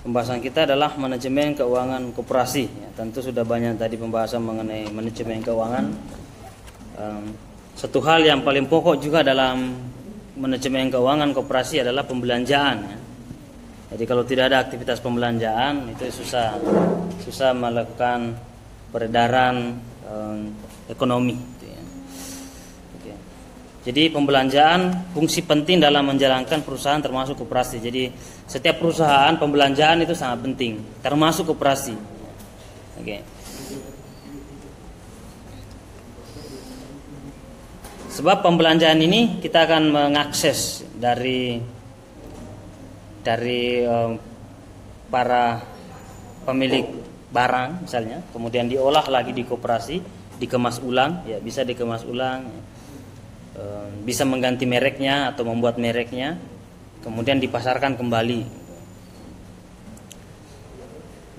Pembahasan kita adalah manajemen keuangan koperasi. Ya, tentu sudah banyak tadi pembahasan mengenai manajemen keuangan. Satu hal yang paling pokok juga dalam manajemen keuangan koperasi adalah pembelanjaan. Ya. Jadi kalau tidak ada aktivitas pembelanjaan itu susah melakukan peredaran ekonomi. Gitu ya. Oke. Jadi pembelanjaan fungsi penting dalam menjalankan perusahaan termasuk koperasi. Jadi setiap perusahaan pembelanjaan itu sangat penting, termasuk koperasi. Oke. Sebab pembelanjaan ini kita akan mengakses dari para pemilik barang misalnya, kemudian diolah lagi di koperasi, dikemas ulang, ya bisa dikemas ulang, bisa mengganti mereknya atau membuat mereknya, kemudian dipasarkan kembali.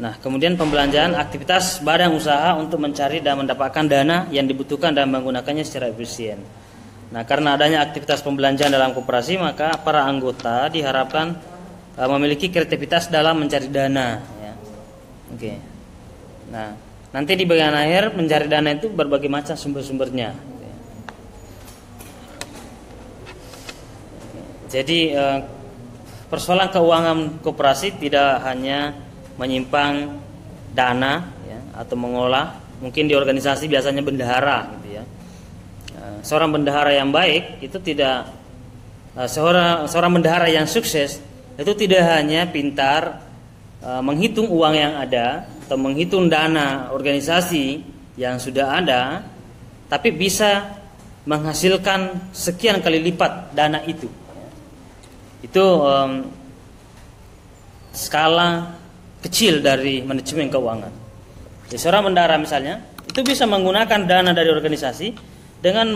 Nah, kemudian pembelanjaan aktivitas badan usaha untuk mencari dan mendapatkan dana yang dibutuhkan dan menggunakannya secara efisien. Nah, karena adanya aktivitas pembelanjaan dalam koperasi, maka para anggota diharapkan memiliki kreativitas dalam mencari dana. Ya. Oke. Nah, nanti di bagian akhir mencari dana itu berbagai macam sumber-sumbernya. Jadi persoalan keuangan koperasi tidak hanya menyimpang dana ya, atau mengolah. Mungkin di organisasi biasanya bendahara gitu ya. Seorang bendahara yang baik itu tidak seorang bendahara yang sukses itu tidak hanya pintar menghitung uang yang ada atau menghitung dana organisasi yang sudah ada, tapi bisa menghasilkan sekian kali lipat dana itu. Itu skala kecil dari manajemen keuangan. Jadi seorang bendahara misalnya itu bisa menggunakan dana dari organisasi dengan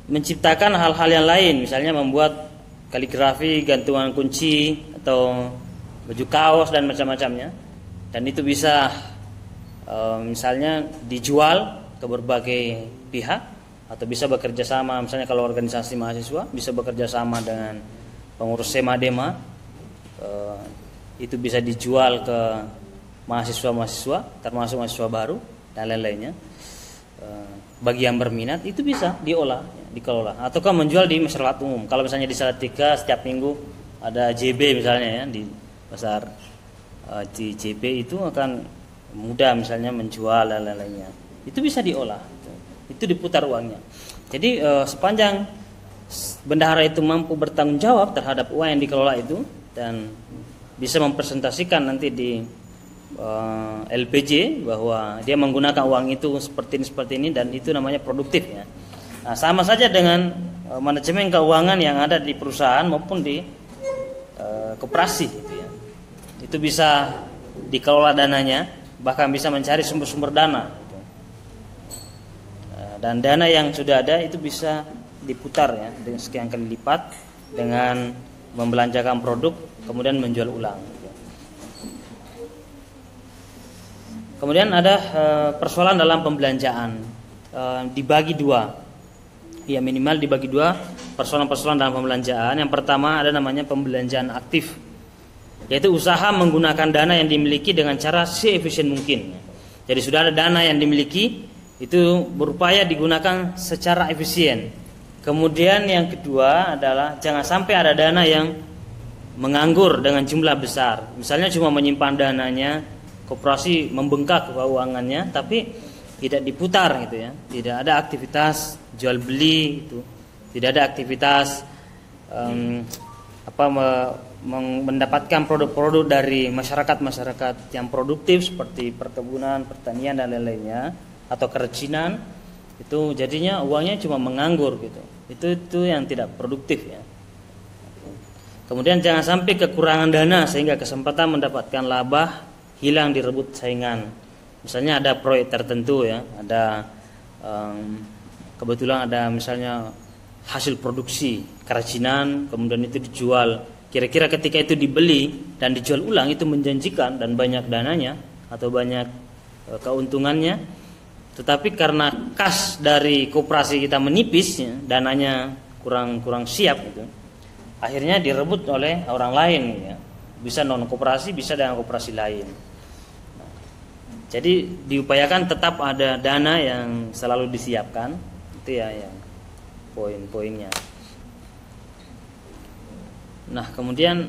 menciptakan hal-hal yang lain, misalnya membuat kaligrafi, gantungan kunci atau baju kaos dan macam-macamnya. Dan itu bisa misalnya dijual ke berbagai pihak atau bisa bekerja sama, misalnya kalau organisasi mahasiswa bisa bekerja sama dengan pengurus Semadema, itu bisa dijual ke mahasiswa-mahasiswa termasuk mahasiswa baru dan lain-lainnya. Bagi yang berminat itu bisa diolah, dikelola, ataukah menjual di masyarakat umum. Kalau misalnya di Salatiga setiap minggu ada JB misalnya ya, di pasar di JB itu akan mudah misalnya menjual dan lain-lainnya. Itu bisa diolah, itu diputar uangnya. Jadi sepanjang bendahara itu mampu bertanggung jawab terhadap uang yang dikelola itu dan bisa mempresentasikan nanti di LPJ bahwa dia menggunakan uang itu seperti ini dan itu namanya produktif ya. Nah, sama saja dengan manajemen keuangan yang ada di perusahaan maupun di koperasi gitu ya. Itu bisa dikelola dananya, bahkan bisa mencari sumber-sumber dana gitu. Dan dana yang sudah ada itu bisa diputar ya dengan sekian kali lipat dengan membelanjakan produk kemudian menjual ulang. Kemudian ada persoalan dalam pembelanjaan, dibagi dua, ya minimal dibagi dua persoalan-persoalan dalam pembelanjaan. Yang pertama ada namanya pembelanjaan aktif, yaitu usaha menggunakan dana yang dimiliki dengan cara seefisien mungkin. Jadi sudah ada dana yang dimiliki, itu berupaya digunakan secara efisien. Kemudian yang kedua adalah jangan sampai ada dana yang menganggur dengan jumlah besar. Misalnya cuma menyimpan dananya, koperasi membengkak keuangannya tapi tidak diputar gitu ya. Tidak ada aktivitas jual beli itu. Tidak ada aktivitas mendapatkan produk-produk dari masyarakat yang produktif seperti perkebunan, pertanian dan lain-lainnya atau kerajinan. Itu jadinya uangnya cuma menganggur gitu. Itu yang tidak produktif ya. Kemudian jangan sampai kekurangan dana sehingga kesempatan mendapatkan laba hilang direbut saingan. Misalnya ada proyek tertentu ya, ada kebetulan ada misalnya hasil produksi kerajinan, kemudian itu dijual. Kira-kira ketika itu dibeli dan dijual ulang itu menjanjikan dan banyak dananya atau banyak keuntungannya. Tetapi karena kas dari koperasi kita menipis, ya, dananya kurang siap gitu. Akhirnya direbut oleh orang lain ya. Bisa non koperasi, bisa dengan koperasi lain. Jadi diupayakan tetap ada dana yang selalu disiapkan. Itu ya yang poin-poinnya. Nah, kemudian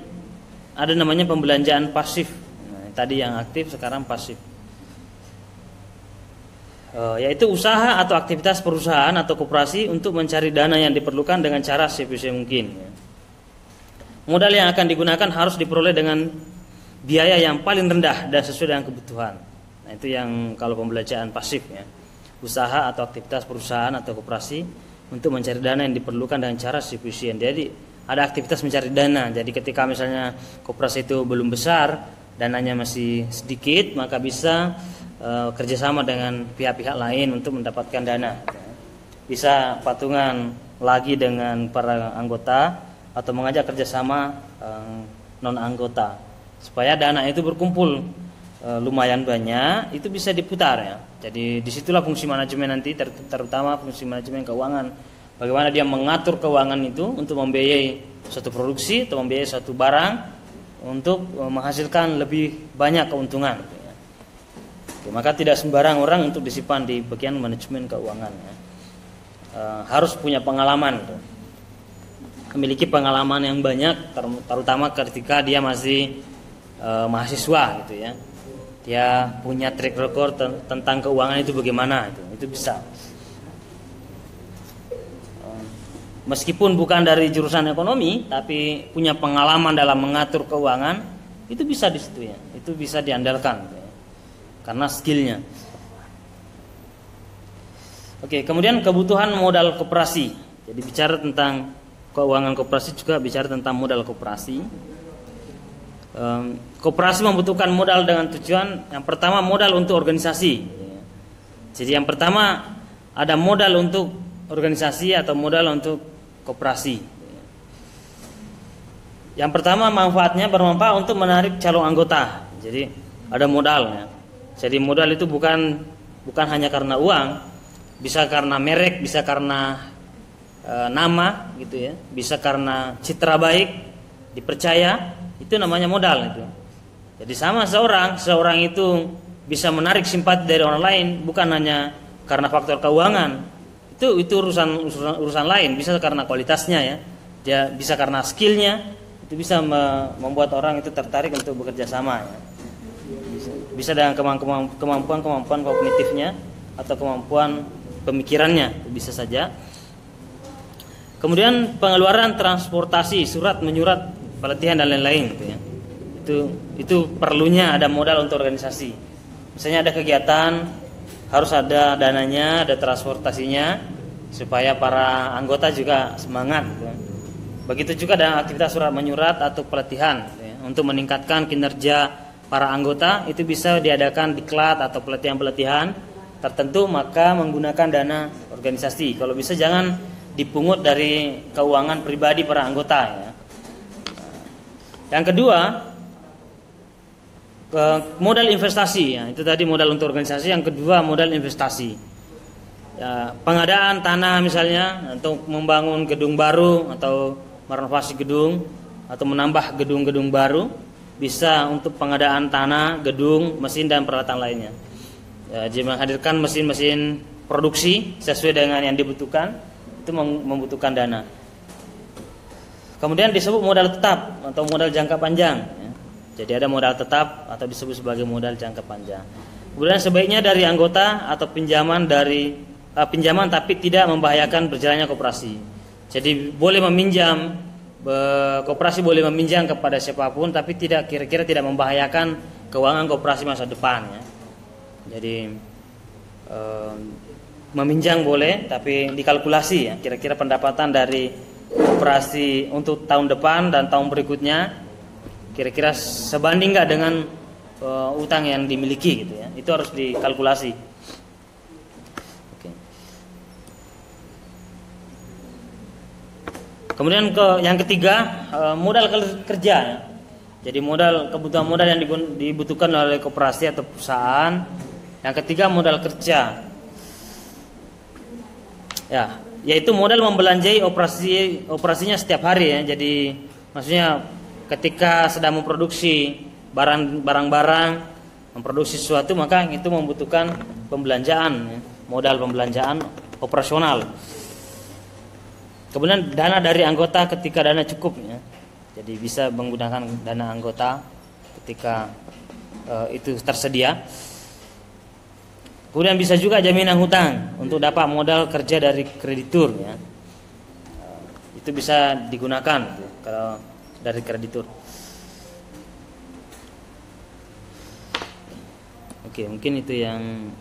ada namanya pembelanjaan pasif. Nah, tadi yang aktif, sekarang pasif. Yaitu usaha atau aktivitas perusahaan atau koperasi untuk mencari dana yang diperlukan dengan cara sebisa mungkin. Modal yang akan digunakan harus diperoleh dengan biaya yang paling rendah dan sesuai dengan kebutuhan. Nah, itu yang kalau pembelanjaan pasif ya. Usaha atau aktivitas perusahaan atau koperasi untuk mencari dana yang diperlukan dengan cara sufisien. Jadi ada aktivitas mencari dana. Jadi ketika misalnya koperasi itu belum besar, dananya masih sedikit, maka bisa kerjasama dengan pihak-pihak lain untuk mendapatkan dana. Bisa patungan lagi dengan para anggota atau mengajak kerjasama non anggota supaya dana itu berkumpul lumayan banyak, itu bisa diputar ya. Jadi disitulah fungsi manajemen nanti, terutama fungsi manajemen keuangan. Bagaimana dia mengatur keuangan itu untuk membiayai suatu produksi atau membiayai suatu barang untuk menghasilkan lebih banyak keuntungan. Oke, maka tidak sembarang orang untuk disimpan di bagian manajemen keuangan ya. Harus punya pengalaman, memiliki pengalaman yang banyak, terutama ketika dia masih mahasiswa gitu ya. Dia punya track record tentang keuangan itu bagaimana itu bisa. Meskipun bukan dari jurusan ekonomi, tapi punya pengalaman dalam mengatur keuangan, itu bisa di situ ya. Itu bisa diandalkan gitu ya. Karena skillnya. Oke, kemudian kebutuhan modal koperasi. Jadi bicara tentang keuangan koperasi juga bicara tentang modal koperasi. Koperasi membutuhkan modal dengan tujuan yang pertama modal untuk organisasi. Jadi yang pertama ada modal untuk organisasi atau modal untuk koperasi. Yang pertama manfaatnya bermanfaat untuk menarik calon anggota. Jadi ada modalnya. Jadi modal itu bukan hanya karena uang, bisa karena merek, bisa karena nama gitu ya, bisa karena citra baik, dipercaya, itu namanya modal itu. Jadi sama seorang itu bisa menarik simpati dari orang lain bukan hanya karena faktor keuangan. Itu urusan lain, bisa karena kualitasnya ya. Dia bisa karena skillnya, itu bisa membuat orang itu tertarik untuk bekerja sama ya. Bisa dengan kemampuan kognitifnya atau kemampuan pemikirannya, bisa saja. Kemudian pengeluaran transportasi, surat menyurat, pelatihan dan lain-lain gitu ya. Itu perlunya ada modal untuk organisasi. Misalnya ada kegiatan, harus ada dananya, ada transportasinya supaya para anggota juga semangat gitu ya. Begitu juga dengan aktivitas surat menyurat atau pelatihan gitu ya. Untuk meningkatkan kinerja para anggota itu bisa diadakan diklat atau pelatihan-pelatihan tertentu, maka menggunakan dana organisasi. Kalau bisa jangan dipungut dari keuangan pribadi para anggota ya. Yang kedua, modal investasi ya. Itu tadi modal untuk organisasi. Yang kedua modal investasi ya, pengadaan tanah misalnya untuk membangun gedung baru atau merenovasi gedung atau menambah gedung-gedung baru. Bisa untuk pengadaan tanah, gedung, mesin dan peralatan lainnya. Ya, jadi menghadirkan mesin-mesin produksi sesuai dengan yang dibutuhkan, itu membutuhkan dana. Kemudian disebut modal tetap atau modal jangka panjang ya. Jadi ada modal tetap atau disebut sebagai modal jangka panjang. Kemudian sebaiknya dari anggota atau pinjaman tapi tidak membahayakan berjalannya koperasi. Jadi boleh meminjam, koperasi boleh meminjam kepada siapapun tapi kira-kira tidak membahayakan keuangan koperasi masa depan ya. Jadi meminjam boleh tapi dikalkulasi ya, kira-kira pendapatan dari koperasi untuk tahun depan dan tahun berikutnya kira-kira sebanding nggak dengan utang yang dimiliki gitu ya. Itu harus dikalkulasi. Kemudian yang ketiga modal kerja. Jadi kebutuhan modal yang dibutuhkan oleh koperasi atau perusahaan. Yang ketiga modal kerja. Ya, yaitu modal membelanjai operasinya setiap hari ya. Jadi maksudnya ketika sedang memproduksi barang-barang, memproduksi sesuatu, maka itu membutuhkan pembelanjaan, ya, modal pembelanjaan operasional. Kemudian dana dari anggota ketika dana cukup, ya. Jadi bisa menggunakan dana anggota ketika itu tersedia. Kemudian bisa juga jaminan hutang untuk dapat modal kerja dari kreditur, ya. Itu bisa digunakan kalau dari kreditur. Oke, mungkin itu yang.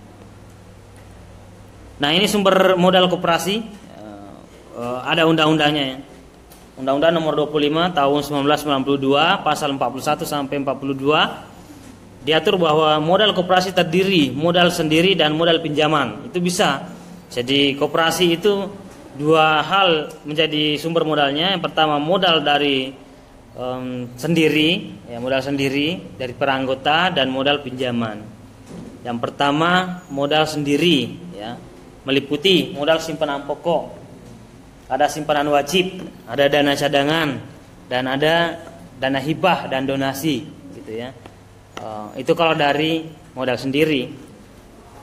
Nah, ini sumber modal koperasi, ada undang-undangnya, ya. Undang-Undang Nomor 25 Tahun 1992 Pasal 41 sampai 42 diatur bahwa modal koperasi terdiri modal sendiri dan modal pinjaman. Itu bisa. Jadi koperasi itu dua hal menjadi sumber modalnya. Yang pertama modal dari sendiri, ya, modal sendiri dari para anggota, dan modal pinjaman. Yang pertama modal sendiri, ya, meliputi modal simpanan pokok, ada simpanan wajib, ada dana cadangan, dan ada dana hibah dan donasi, gitu ya. Itu kalau dari modal sendiri.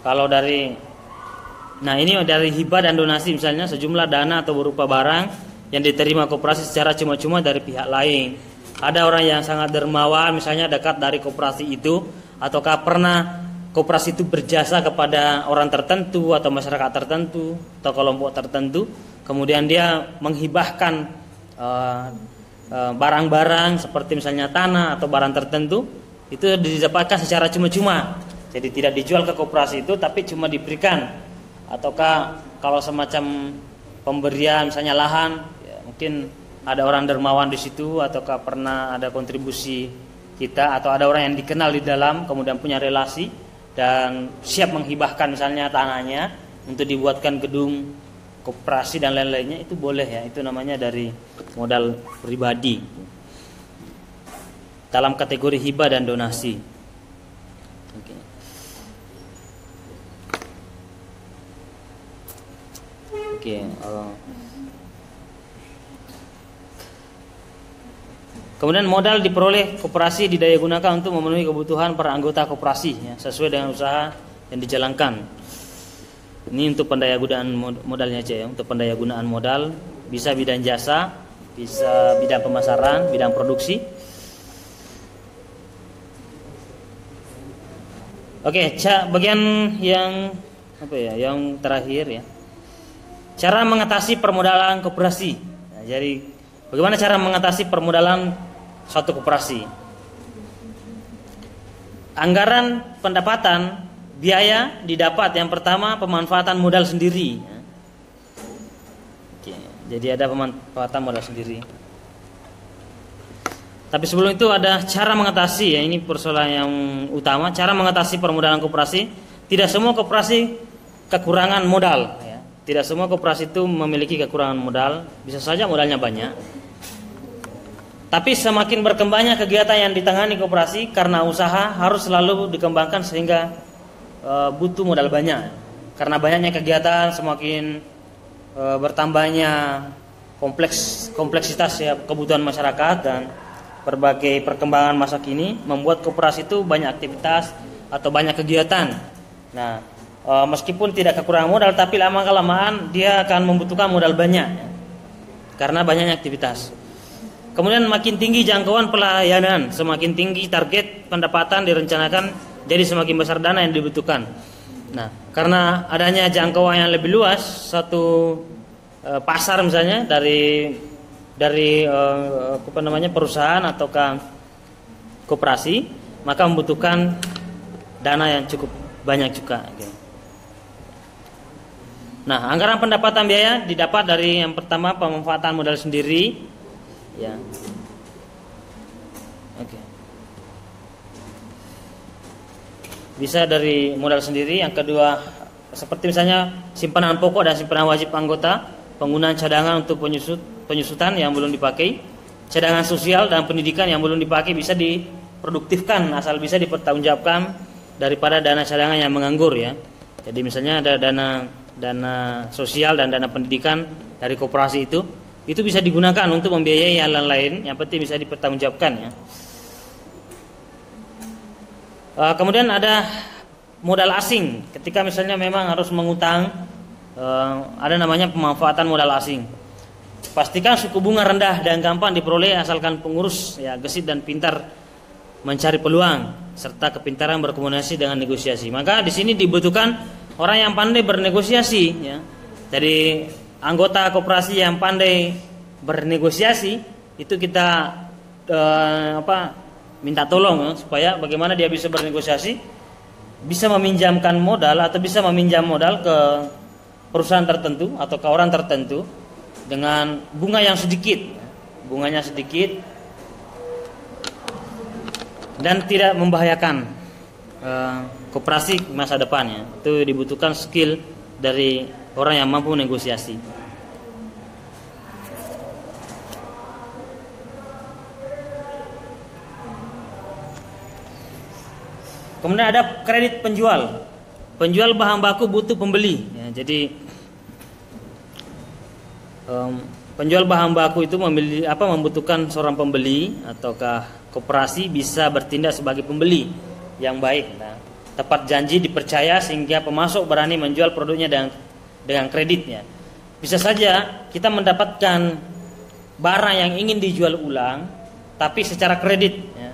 Kalau dari ini dari hibah dan donasi, misalnya sejumlah dana atau berupa barang yang diterima koperasi secara cuma-cuma dari pihak lain. Ada orang yang sangat dermawan, misalnya dekat dari koperasi itu, ataukah pernah koperasi itu berjasa kepada orang tertentu atau masyarakat tertentu atau kelompok tertentu, kemudian dia menghibahkan barang-barang seperti misalnya tanah atau barang tertentu, itu didapatkan secara cuma-cuma. Jadi tidak dijual ke koperasi itu, tapi cuma diberikan. Ataukah kalau semacam pemberian misalnya lahan, ya, mungkin ada orang dermawan di situ, ataukah pernah ada kontribusi kita, atau ada orang yang dikenal di dalam kemudian punya relasi dan siap menghibahkan misalnya tanahnya untuk dibuatkan gedung koperasi dan lain-lainnya, itu boleh, ya. Itu namanya dari modal pribadi dalam kategori hibah dan donasi. Oke. Kemudian modal diperoleh koperasi didaya gunakan untuk memenuhi kebutuhan para anggota koperasi, ya, sesuai dengan usaha yang dijalankan. Ini untuk pendayagunaan modalnya aja, ya. Untuk pendayagunaan modal bisa bidang jasa, bisa bidang pemasaran, bidang produksi. Oke, bagian yang yang terakhir, ya. Cara mengatasi permodalan koperasi. Nah, jadi bagaimana cara mengatasi permodalan suatu koperasi? Anggaran pendapatan biaya didapat yang pertama pemanfaatan modal sendiri. Oke, jadi ada pemanfaatan modal sendiri. Tapi sebelum itu ada cara mengatasi, ya, ini persoalan yang utama. Cara mengatasi permodalan koperasi. Tidak semua koperasi kekurangan modal, ya. Tidak semua koperasi itu memiliki kekurangan modal. Bisa saja modalnya banyak. Tapi semakin berkembangnya kegiatan yang ditangani koperasi, karena usaha harus selalu dikembangkan sehingga butuh modal banyak. Karena banyaknya kegiatan, semakin bertambahnya kompleksitas, ya, kebutuhan masyarakat dan berbagai perkembangan masa kini membuat koperasi itu banyak aktivitas atau banyak kegiatan. Nah, meskipun tidak kekurangan modal, tapi lama-kelamaan dia akan membutuhkan modal banyak, ya, karena banyaknya aktivitas. Kemudian makin tinggi jangkauan pelayanan, semakin tinggi target pendapatan direncanakan, jadi semakin besar dana yang dibutuhkan. Nah, karena adanya jangkauan yang lebih luas, satu pasar misalnya dari perusahaan ataukah koperasi, maka membutuhkan dana yang cukup banyak juga. Nah, anggaran pendapatan biaya didapat dari yang pertama pemanfaatan modal sendiri, ya. Oke. Bisa dari modal sendiri. Yang kedua, seperti misalnya simpanan pokok dan simpanan wajib anggota, penggunaan cadangan untuk penyusutan yang belum dipakai, cadangan sosial dan pendidikan yang belum dipakai bisa diproduktifkan asal bisa dipertanggungjawabkan daripada dana cadangan yang menganggur, ya. Jadi misalnya ada dana sosial dan dana pendidikan dari koperasi itu, itu bisa digunakan untuk membiayai hal lain, yang penting bisa dipertanggungjawabkan ya. Kemudian ada modal asing. Ketika misalnya memang harus mengutang, ada namanya pemanfaatan modal asing. Pastikan suku bunga rendah dan gampang diperoleh asalkan pengurus ya gesit dan pintar mencari peluang serta kepintaran berkomunikasi dengan negosiasi. Maka di sini dibutuhkan orang yang pandai bernegosiasi ya. Jadi anggota koperasi yang pandai bernegosiasi itu kita minta tolong ya, supaya bagaimana dia bisa bernegosiasi, bisa meminjamkan modal atau bisa meminjam modal ke perusahaan tertentu atau ke orang tertentu dengan bunga yang sedikit, bunganya sedikit dan tidak membahayakan koperasi masa depannya. Itu dibutuhkan skill dari orang yang mampu negosiasi. Kemudian ada kredit penjual. Penjual bahan baku butuh pembeli. Ya, jadi penjual bahan baku itu membutuhkan seorang pembeli ataukah koperasi bisa bertindak sebagai pembeli yang baik. Nah, tepat janji dipercaya sehingga pemasok berani menjual produknya dengan kreditnya. Bisa saja kita mendapatkan barang yang ingin dijual ulang, tapi secara kredit. Ya.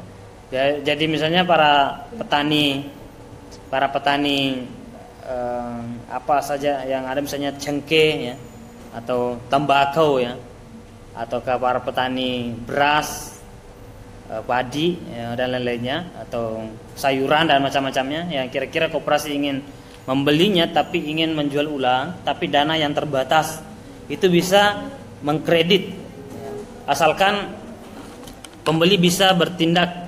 Jadi misalnya para petani apa saja yang ada misalnya cengkeh ya, atau tembakau ya, atau para petani beras, padi ya, dan lain-lainnya, atau sayuran dan macam-macamnya yang kira-kira koperasi ingin membelinya tapi ingin menjual ulang, tapi dana yang terbatas, itu bisa mengkredit asalkan pembeli bisa bertindak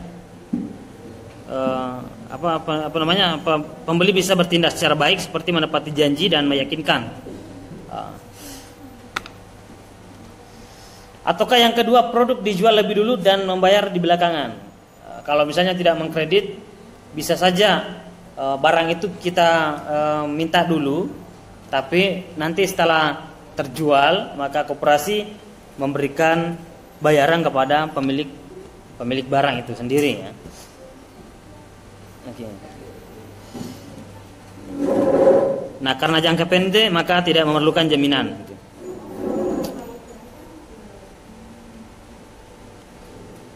pembeli bisa bertindak secara baik seperti menepati janji dan meyakinkan. Ataukah yang kedua, produk dijual lebih dulu dan membayar di belakangan. Kalau misalnya tidak mengkredit, bisa saja barang itu kita minta dulu, tapi nanti setelah terjual maka koperasi memberikan bayaran kepada pemilik barang itu sendiri ya. Nah, karena jangka pendek maka tidak memerlukan jaminan.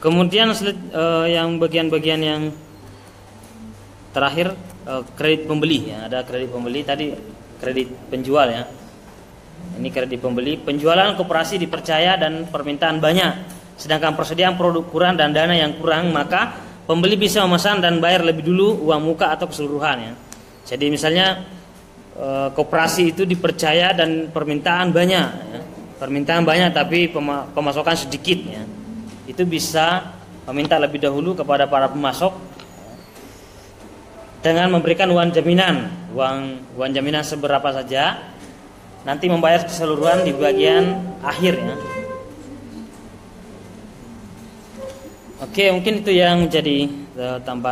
Kemudian yang bagian-bagian yang terakhir, kredit pembeli ya. Ada kredit pembeli, tadi kredit penjual ya. Ini kredit pembeli. Penjualan koperasi dipercaya dan permintaan banyak, sedangkan persediaan produk kurang dan dana yang kurang, maka pembeli bisa memesan dan bayar lebih dulu uang muka atau keseluruhan ya. Jadi misalnya koperasi itu dipercaya dan permintaan banyak ya. Permintaan banyak tapi pemasukan sedikit ya. Itu bisa meminta lebih dahulu kepada para pemasok dengan memberikan uang jaminan. Uang jaminan seberapa saja, nanti membayar keseluruhan di bagian akhir ya. Oke, mungkin itu yang menjadi tambahan.